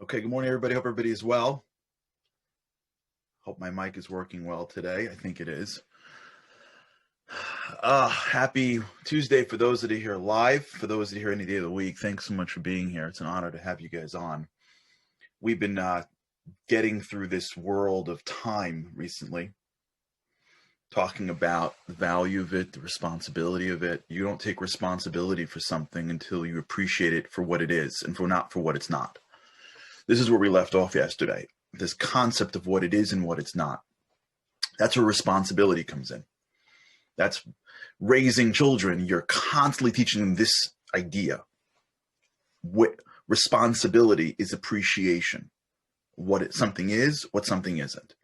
Okay, good morning, everybody. Hope everybody is well. Hope my mic is working well today. I think it is. Happy Tuesday for those that are here live. For those that are here any day of the week, thanks so much for being here. It's an honor to have you guys on. We've been getting through this world of time recently, talking about the value of it, the responsibility of it. You don't take responsibility for something until you appreciate it for what it is and not for what it's not. This is where we left off yesterday. This concept of what it is and what it's not. That's where responsibility comes in. That's raising children. You're constantly teaching them this idea. What responsibility is appreciation. What something is, what something isn't.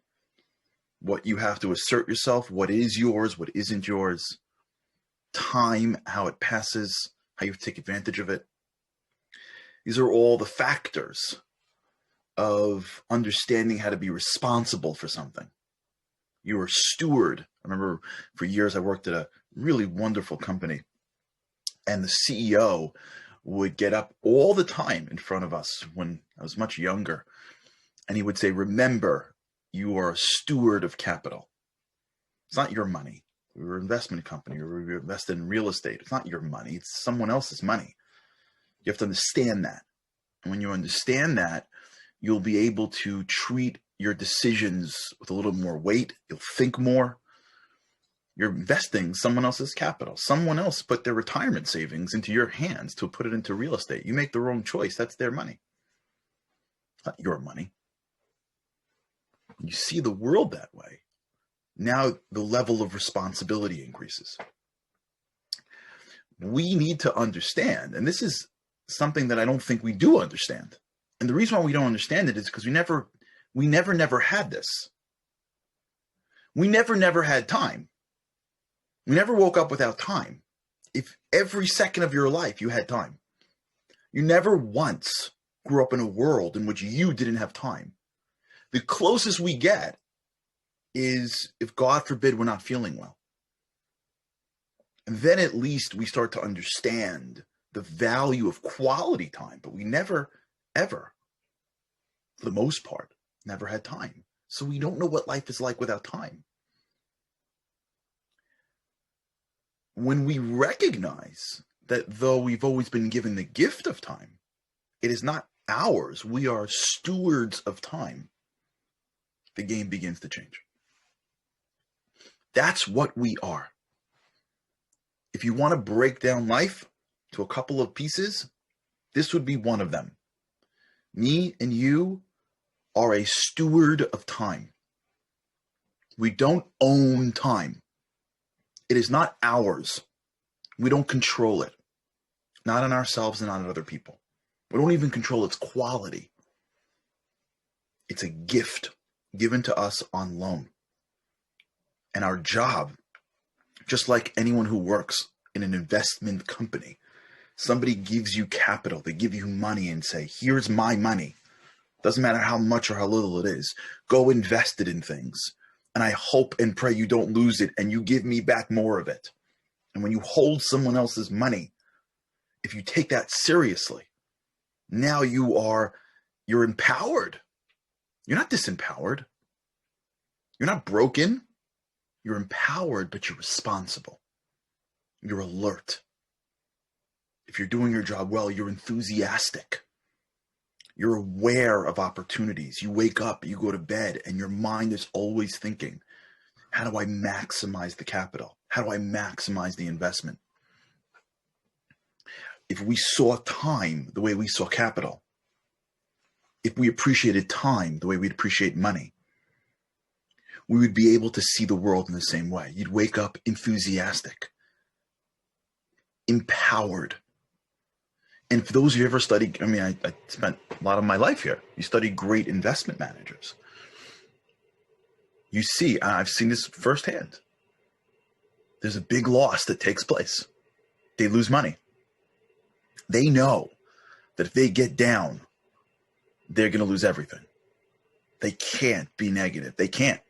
What you have to assert yourself, what is yours, what isn't yours. Time, how it passes, how you take advantage of it. These are all the factors of understanding how to be responsible for something. You're a steward. I remember for years I worked at a really wonderful company, and the CEO would get up all the time in front of us when I was much younger, and he would say, remember, you are a steward of capital. It's not your money. We're an investment company. We're invested in real estate. It's not your money. It's someone else's money. You have to understand that. And when you understand that, you'll be able to treat your decisions with a little more weight. You'll think more. You're investing someone else's capital. Someone else put their retirement savings into your hands to put it into real estate. You make the wrong choice. That's their money. It's not your money. When you see the world that way, now the level of responsibility increases. We need to understand, and this is something that I don't think we do understand. And the reason why we don't understand it is because we never had this. We never had time. We never woke up without time. If every second of your life you had time, you never once grew up in a world in which you didn't have time. The closest we get is if, God forbid, we're not feeling well. And then at least we start to understand the value of quality time, but we never, ever, for the most part, never had time. So we don't know what life is like without time. When we recognize that though we've always been given the gift of time, it is not ours. We are stewards of time. The game begins to change. That's what we are. If you want to break down life to a couple of pieces, this would be one of them. Me and you are a steward of time. We don't own time. It is not ours. We don't control it. Not on ourselves and not on other people. We don't even control its quality. It's a gift given to us on loan. And our job, just like anyone who works in an investment company, somebody gives you capital, they give you money and say, here's my money. Doesn't matter how much or how little it is. Go invest it in things. And I hope and pray you don't lose it and you give me back more of it. And when you hold someone else's money, if you take that seriously, now you're empowered. You're not disempowered. You're not broken. You're empowered, but you're responsible. You're alert. If you're doing your job well, you're enthusiastic. You're aware of opportunities. You wake up, you go to bed, and your mind is always thinking, how do I maximize the capital? How do I maximize the investment? If we saw time the way we saw capital, if we appreciated time the way we'd appreciate money, we would be able to see the world in the same way. You'd wake up enthusiastic, empowered. And for those of you who ever studied, I spent a lot of my life here. You study great investment managers. You see, I've seen this firsthand. There's a big loss that takes place. They lose money. They know that if they get down, they're going to lose everything. They can't be negative. They can't.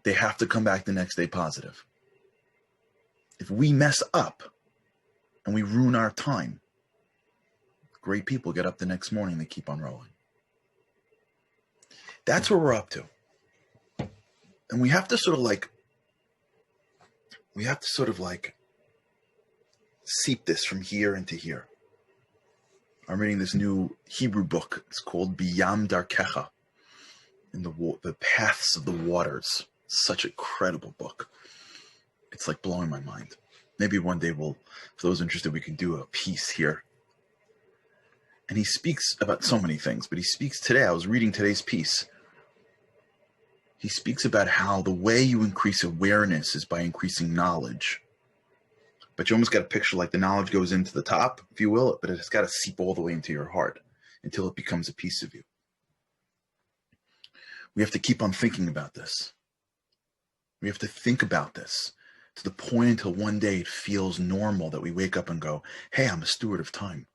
They have to come back the next day positive. If we mess up and we ruin our time, Great people get up the next morning, they keep on rolling. That's what we're up to. And we have to sort of seep this from here into here. I'm reading this new Hebrew book. It's called Biyam Darkecha, in the Paths of the Waters. Such a credible book. It's like blowing my mind. Maybe one day for those interested, we can do a piece here. And he speaks about so many things, but he speaks today. I was reading today's piece. He speaks about how the way you increase awareness is by increasing knowledge. But you almost got a picture like the knowledge goes into the top, if you will, but it's got to seep all the way into your heart until it becomes a piece of you. We have to keep on thinking about this. We have to think about this to the point until one day it feels normal that we wake up and go, hey, I'm a steward of time.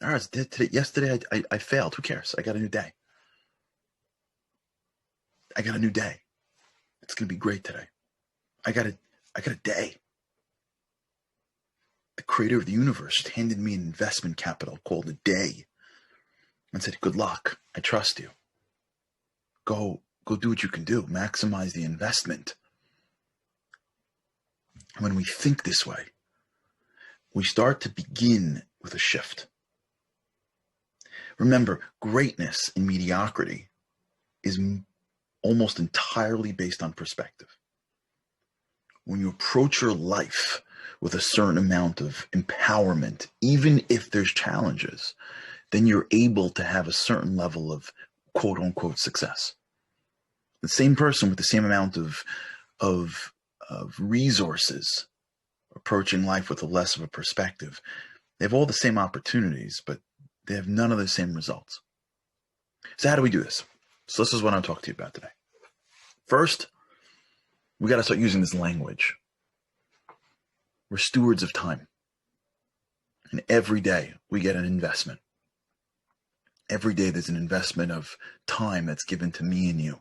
All right, yesterday I failed. Who cares? I got a new day. I got a new day. It's going to be great today. I got a day. The creator of the universe handed me an investment capital called a day and said, good luck. I trust you. Go do what you can do. Maximize the investment. When we think this way, we start to begin with a shift. Remember, greatness and mediocrity is almost entirely based on perspective. When you approach your life with a certain amount of empowerment, even if there's challenges, then you're able to have a certain level of quote unquote success. The same person with the same amount of resources approaching life with a less of a perspective, they have all the same opportunities, but they have none of the same results. So how do we do this? So this is what I'm talking to you about today. First, we got to start using this language. We're stewards of time. And every day we get an investment. Every day there's an investment of time that's given to me and you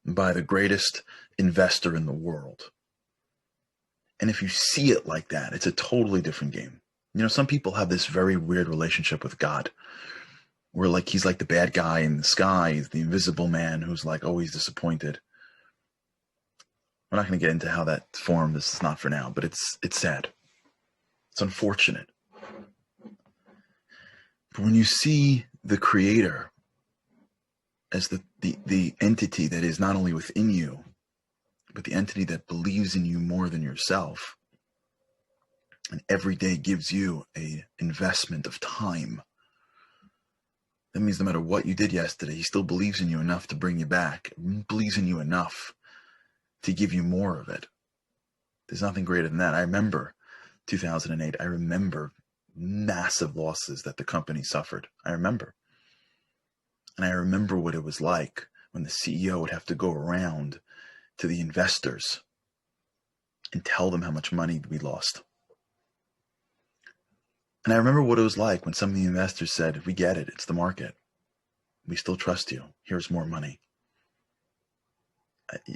by the greatest investor in the world. And if you see it like that, it's a totally different game. You know, some people have this very weird relationship with God, where like he's like the bad guy in the sky, he's the invisible man who's like always disappointed. We're not going to get into how that formed. This is not for now, but it's sad. It's unfortunate. But when you see the creator as the entity that is not only within you, but the entity that believes in you more than yourself, and every day gives you an investment of time, that means no matter what you did yesterday, he still believes in you enough to bring you back. He believes in you enough to give you more of it. There's nothing greater than that. I remember 2008. I remember massive losses that the company suffered. I remember. And I remember what it was like when the CEO would have to go around to the investors and tell them how much money we lost. And I remember what it was like when some of the investors said, we get it, it's the market. We still trust you. Here's more money.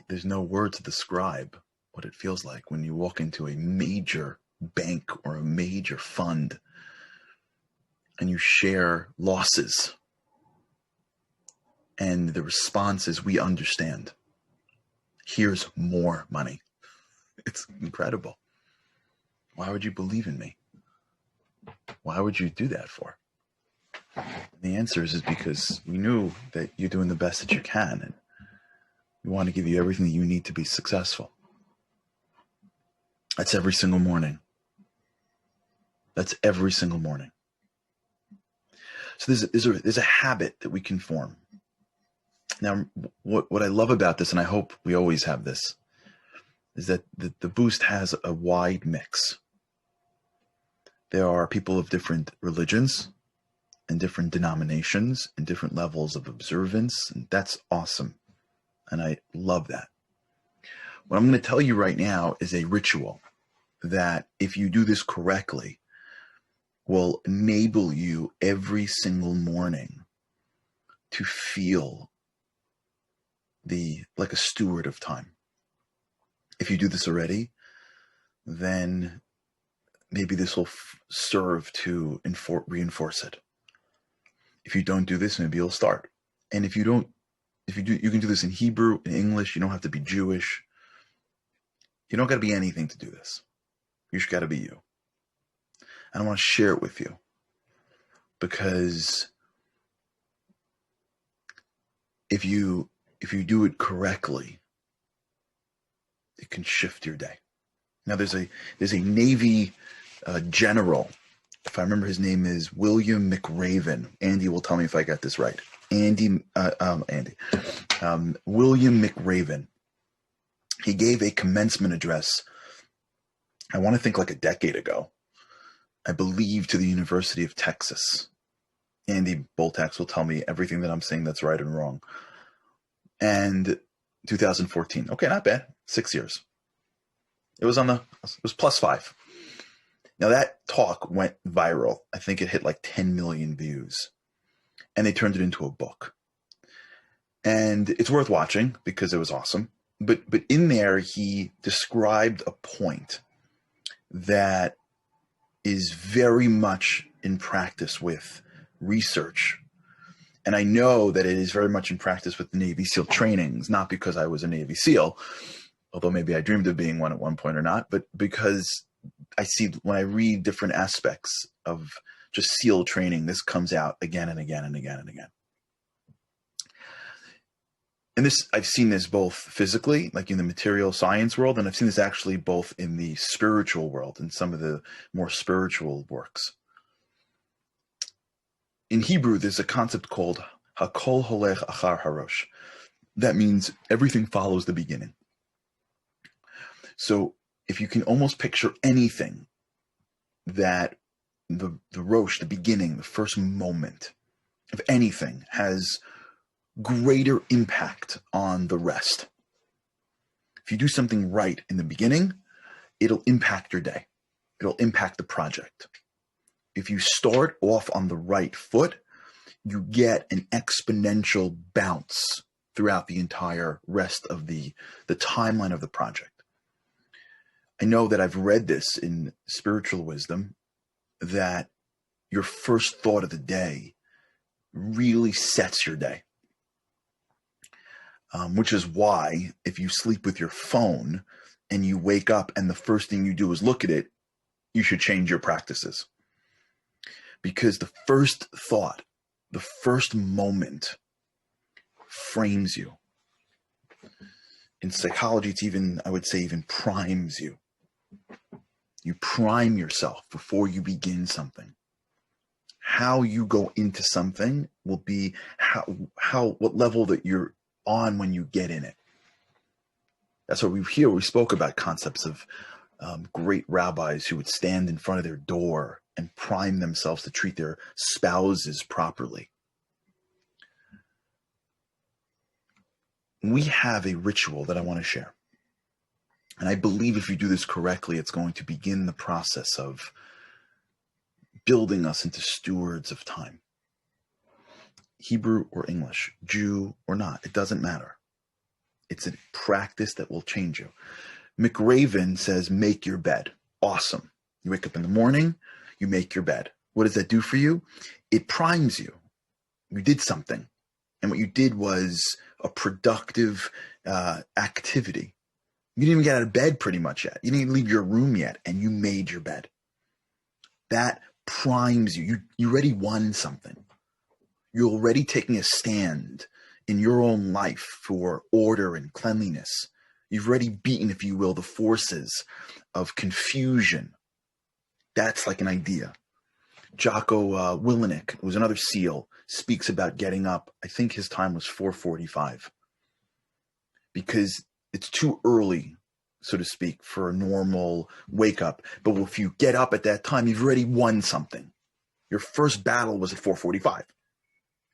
There's no word to describe what it feels like when you walk into a major bank or a major fund and you share losses. And the response is, we understand. Here's more money. It's incredible. Why would you believe in me? Why would you do that for? And the answer is because we knew that you're doing the best that you can, and we want to give you everything that you need to be successful. That's every single morning. That's every single morning. So there's a habit that we can form. Now, what I love about this, and I hope we always have this, is that the Boost has a wide mix. There are people of different religions and different denominations and different levels of observance, and that's awesome. And I love that. What I'm going to tell you right now is a ritual that, if you do this correctly, will enable you every single morning to feel like a steward of time. If you do this already, then maybe this will serve to reinforce it. If you don't do this, maybe you'll start. And if you do, you can do this in Hebrew, in English. You don't have to be Jewish. You don't got to be anything to do this. You just got to be you. And I want to share it with you because if you do it correctly, it can shift your day. Now there's a Navy general, if I remember his name is William McRaven. Andy will tell me if I got this right. William McRaven. He gave a commencement address, I want to think like a decade ago, I believe to the University of Texas. Andy Boltax will tell me everything that I'm saying that's right and wrong. And 2014. Okay, not bad. 6 years. It was +5. Now that talk went viral. I think it hit like 10 million views. And they turned it into a book. And it's worth watching because it was awesome. But in there, he described a point that is very much in practice with research. And I know that it is very much in practice with the Navy SEAL trainings, not because I was a Navy SEAL, although maybe I dreamed of being one at one point or not, but because I see when I read different aspects of just SEAL training, this comes out again and again and again and again. And this, I've seen this both physically, like in the material science world, and I've seen this actually both in the spiritual world, in some of the more spiritual works. In Hebrew, there's a concept called Hakol Holech Achar Harosh. That means everything follows the beginning. So if you can almost picture anything that the Rosh, the beginning, the first moment of anything has greater impact on the rest. If you do something right in the beginning, it'll impact your day. It'll impact the project. If you start off on the right foot, you get an exponential bounce throughout the entire rest of the timeline of the project. I know that I've read this in spiritual wisdom that your first thought of the day really sets your day. Which is why if you sleep with your phone and you wake up and the first thing you do is look at it, you should change your practices. Because the first thought, the first moment frames you. In psychology, it's even, I would say, even primes you. You prime yourself before you begin something. How you go into something will be what level that you're on when you get in it. That's what we spoke about concepts of great rabbis who would stand in front of their door and prime themselves to treat their spouses properly. We have a ritual that I want to share. And I believe if you do this correctly, it's going to begin the process of building us into stewards of time. Hebrew or English, Jew or not, it doesn't matter. It's a practice that will change you. McRaven says, make your bed. Awesome. You wake up in the morning, you make your bed. What does that do for you? It primes you. You did something. And what you did was a productive activity. You didn't even get out of bed pretty much yet. You didn't even leave your room yet, and you made your bed. That primes you. You already won something. You're already taking a stand in your own life for order and cleanliness. You've already beaten, if you will, the forces of confusion. That's like an idea. Jocko Willenick, who was another SEAL, speaks about getting up. I think his time was 4:45. Because it's too early, so to speak, for a normal wake up. But if you get up at that time, you've already won something. Your first battle was at 4:45.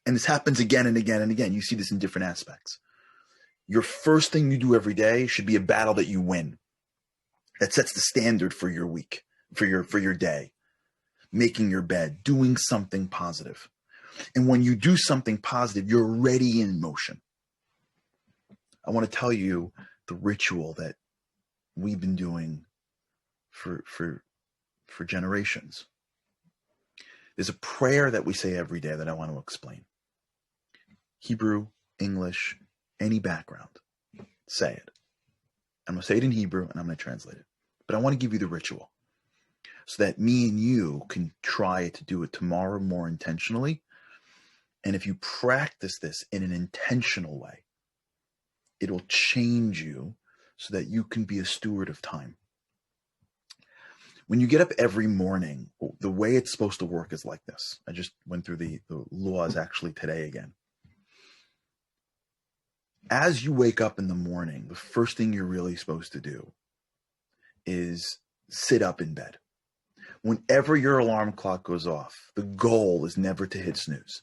And this happens again and again and again. You see this in different aspects. Your first thing you do every day should be a battle that you win. That sets the standard for your week, for your day. Making your bed, doing something positive. And when you do something positive, you're already in motion. I want to tell you the ritual that we've been doing for for generations. There's a prayer that we say every day that I want to explain. Hebrew, English, any background, say it. I'm going to say it in Hebrew and I'm going to translate it. But I want to give you the ritual so that me and you can try to do it tomorrow more intentionally. And if you practice this in an intentional way, it'll change you so that you can be a steward of time. When you get up every morning, the way it's supposed to work is like this. I just went through the laws actually today again. As you wake up in the morning, the first thing you're really supposed to do is sit up in bed. Whenever your alarm clock goes off, the goal is never to hit snooze.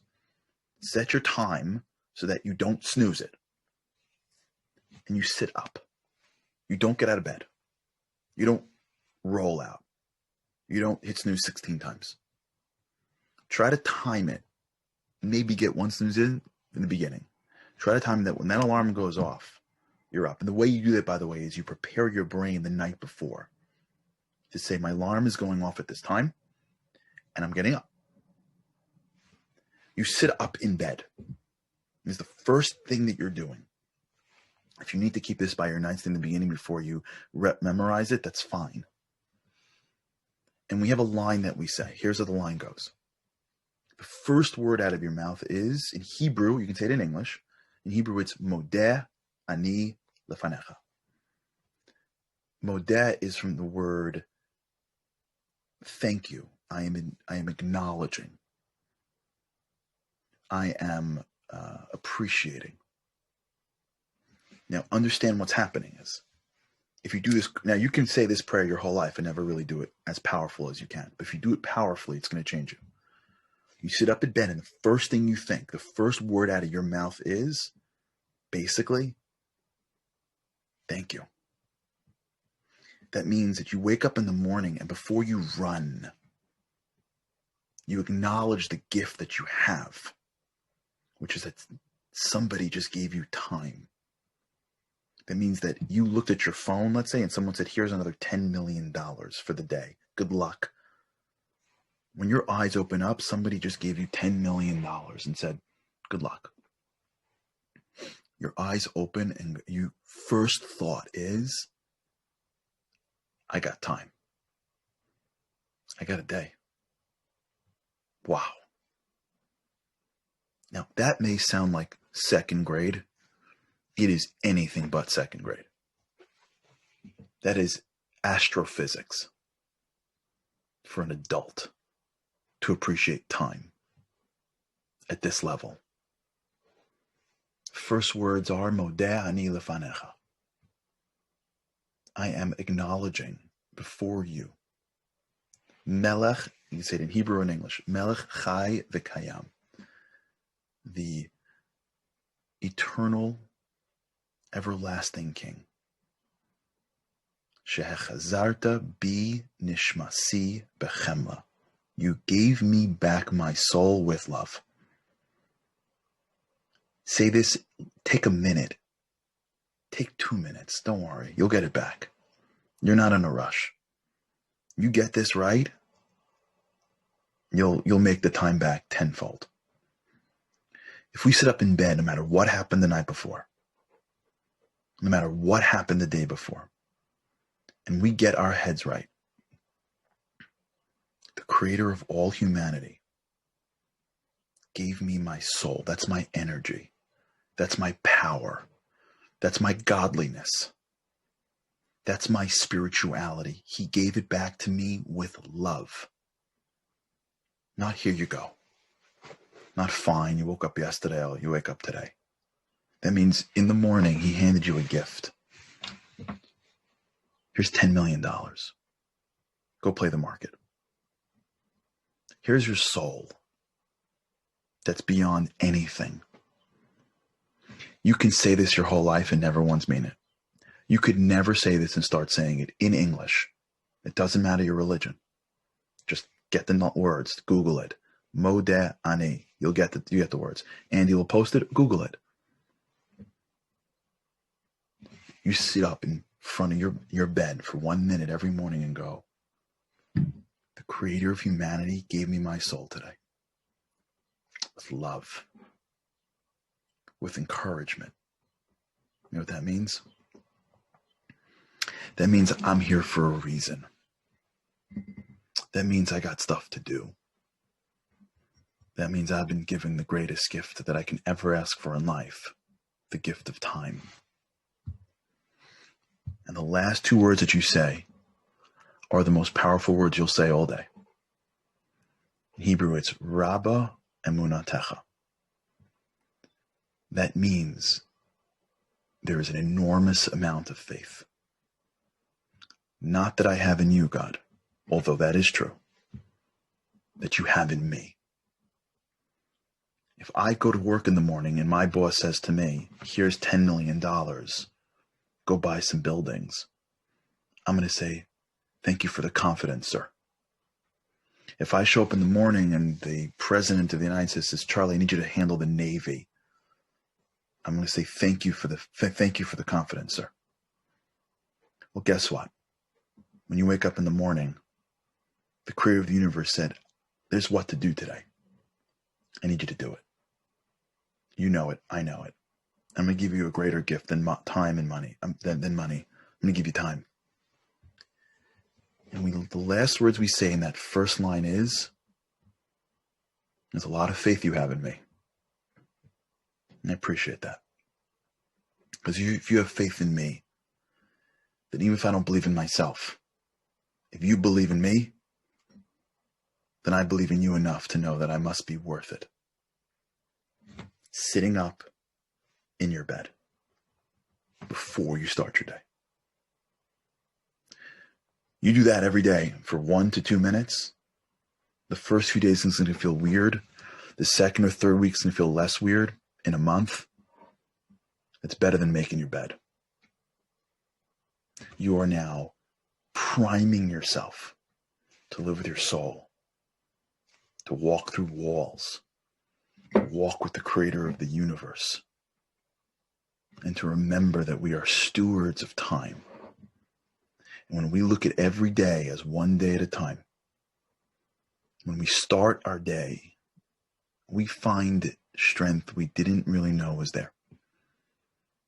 Set your time so that you don't snooze it. And you sit up. You don't get out of bed. You don't roll out. You don't hit snooze 16 times. Try to time it. Maybe get one snooze in the beginning. Try to time that when that alarm goes off, you're up. And the way you do that, by the way, is you prepare your brain the night before to say, my alarm is going off at this time, and I'm getting up. You sit up in bed. This is the first thing that you're doing. If you need to keep this by your nightstand in the beginning before you memorize it, that's fine. And we have a line that we say. Here's how the line goes. The first word out of your mouth is, in Hebrew, you can say it in English. In Hebrew, it's modeh ani lefanecha. Modeh is from the word thank you. I am acknowledging. I am appreciating. Now, understand what's happening is, if you do this, now you can say this prayer your whole life and never really do it as powerful as you can. But if you do it powerfully, it's going to change you. You sit up in bed and the first thing you think, the first word out of your mouth is, basically, thank you. That means that you wake up in the morning and before you run, you acknowledge the gift that you have, which is that somebody just gave you time. That means that you looked at your phone, let's say, and someone said, here's another $10 million for the day. Good luck. When your eyes open up, somebody just gave you $10 million and said, good luck. Your eyes open and your first thought is, I got time. I got a day. Wow. Now, that may sound like second grade. It is anything but second grade. That is astrophysics for an adult to appreciate time at this level. First words are modeh ani lefanecha. I am acknowledging before you. Melech, you can say it in Hebrew and English. Melech chai v'kayam. The eternal, everlasting King. Shehechazarta bi nishmasi bechemla. You gave me back my soul with love. Say this, take a minute. Take 2 minutes, don't worry, you'll get it back. You're not in a rush. You get this right, you'll make the time back tenfold. If we sit up in bed, no matter what happened the night before, no matter what happened the day before, and we get our heads right, the creator of all humanity gave me my soul. That's my energy. That's my power. That's my godliness. That's my spirituality. He gave it back to me with love. Not here you go. Not fine, you woke up yesterday, or you wake up today. That means in the morning, he handed you a gift. Here's $10 million. Go play the market. Here's your soul that's beyond anything. You can say this your whole life and never once mean it. You could never say this and start saying it in English. It doesn't matter your religion. Just get the words. Google it. Modeh ani. You get the words. Andy will post it. Google it. You sit up in front of your bed for 1 minute every morning and go, The creator of humanity gave me my soul today with love, with encouragement. You know what that means? That means I'm here for a reason. That means I got stuff to do. That means I've been given the greatest gift that I can ever ask for in life, the gift of time. And the last two words that you say are the most powerful words you'll say all day. In Hebrew, it's Rabba Emunatecha. That means there is an enormous amount of faith. Not that I have in you, God, although that is true, that you have in me. If I go to work in the morning and my boss says to me, here's $10 million, go buy some buildings, I'm going to say, thank you for the confidence, sir. If I show up in the morning and the president of the United States says, Charlie, I need you to handle the Navy, I'm going to say, thank you for the confidence, sir. Well, guess what? When you wake up in the morning, the creator of the universe said, there's what to do today. I need you to do it. You know it. I know it. I'm going to give you a greater gift than time and money. Than money. I'm going to give you time. And the last words we say in that first line is, there's a lot of faith you have in me. And I appreciate that. Because if you have faith in me, then even if I don't believe in myself, if you believe in me, then I believe in you enough to know that I must be worth it. Sitting up in your bed before you start your day. You do that every day for 1 to 2 minutes. The first few days it's going to feel weird. The second or third week's going to feel less weird. In a month, it's better than making your bed. You are now priming yourself to live with your soul, to walk through walls, to walk with the creator of the universe, and to remember that we are stewards of time. And when we look at every day as one day at a time, when we start our day, we find strength we didn't really know was there.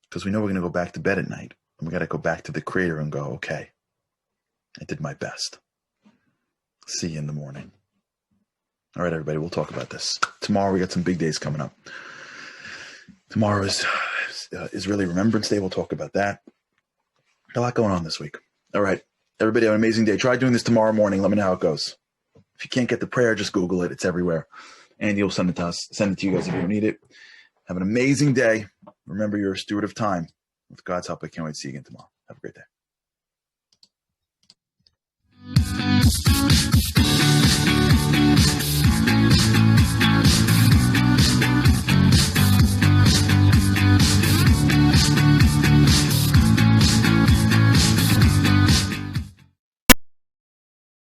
Because we know we're going to go back to bed at night. And we got to go back to the creator and go, okay, I did my best. See you in the morning. All right, everybody, we'll talk about this. Tomorrow we got some big days coming up. Tomorrow is Israeli Remembrance Day. We'll talk about that. A lot going on this week. All right, everybody have an amazing day. Try doing this tomorrow morning. Let me know how it goes. If you can't get the prayer, just Google it. It's everywhere. Andy will send it to us. Send it to you guys if you don't need it. Have an amazing day. Remember, you're a steward of time. With God's help, I can't wait to see you again tomorrow. Have a great day.